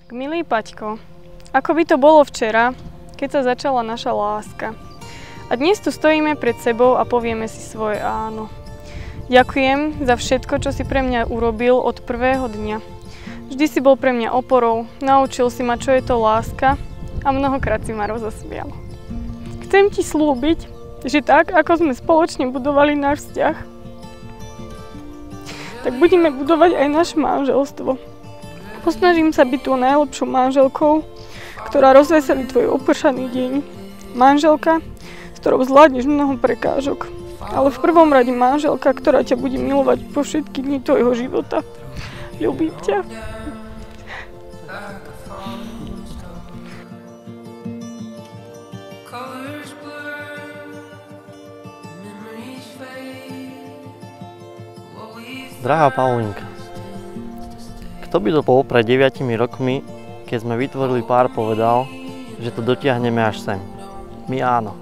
Milý Paťko, ako by to bolo včera, keď sa začala naša láska. A dnes tu stojíme pred sebou a povieme si svoje áno. Ďakujem za všetko, čo si pre mňa urobil od prvého dňa. Vždy si bol pre mňa oporou, naučil si ma, čo je to láska a mnohokrát si ma rozosmial. Chcem ti slúbiť, že tak, ako sme spoločne budovali náš vzťah, tak budeme budovať aj naše manželstvo. Posnažím sa byť tú najlepšou manželkou, ktorá rozveselí tvoj opršaný deň. Manželka, s ktorou zvládneš mnoho prekážok. Ale v prvom rade manželka, ktorá ťa bude milovať po všetky dni tvojho života. Ľúbim ťa. Drahá Paulinka, kto by to bol pred 9 rokmi, keď sme vytvorili pár, povedal, že to dotiahneme až sem. My áno.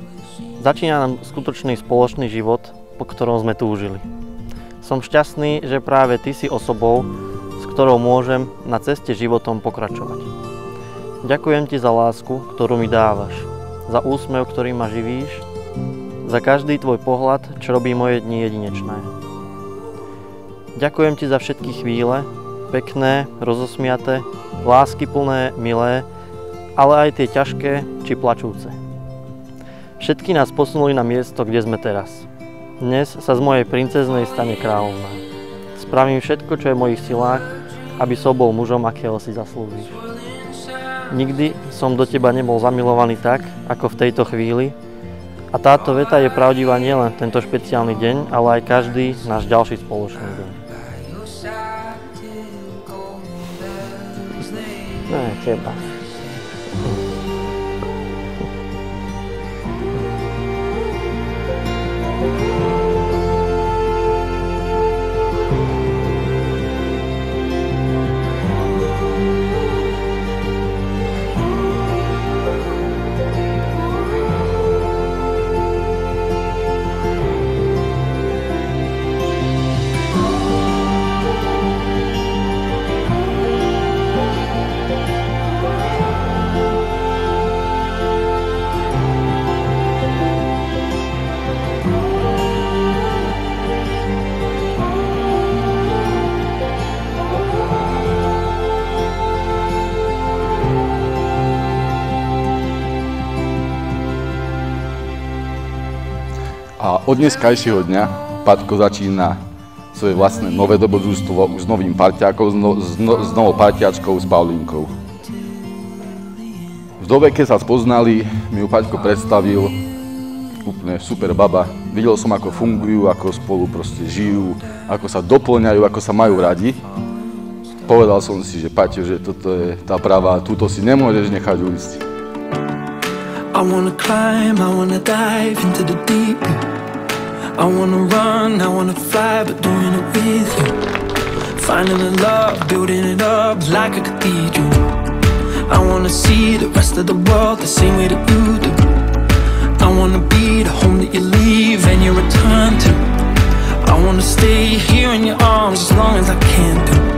Začína nám skutočný spoločný život, po ktorom sme túžili. Som šťastný, že práve ty si osobou, s ktorou môžem na ceste životom pokračovať. Ďakujem ti za lásku, ktorú mi dávaš, za úsmev, ktorý ma živíš, za každý tvoj pohľad, čo robí moje dni jedinečné. Ďakujem ti za všetky chvíle, pekné, rozosmiaté, láskyplné, milé, ale aj tie ťažké či plačúce. Všetky nás posunuli na miesto, kde sme teraz. Dnes sa z mojej princeznej stane kráľovná. Spravím všetko, čo je v mojich silách, aby som bol mužom, akého si zaslúžiš. Nikdy som do teba nebol zamilovaný tak, ako v tejto chvíli, a táto veta je pravdivá nielen tento špeciálny deň, ale aj každý náš ďalší spoločný deň. Teba. A od dneskajšieho dňa Paťko začína svoje vlastné nové dobrodružstvo už s novým parťákom, s novou parťáčkou, s Paulinkou. V dobe, keď sa spoznali, mi ju Paťko predstavil, úplne super baba. Videl som, ako fungujú, ako spolu proste žijú, ako sa doplňajú, ako sa majú radi. Povedal som si, že Paťo, že toto je tá pravá, túto si nemôžeš nechať ujsť. I wanna climb, I wanna dive into the deep. I wanna run, I wanna fly, but doing it with you. Finding the love, building it up like a cathedral. I wanna see the rest of the world the same way that you do. I wanna be the home that you leave and you return to. I wanna stay here in your arms as long as I can do.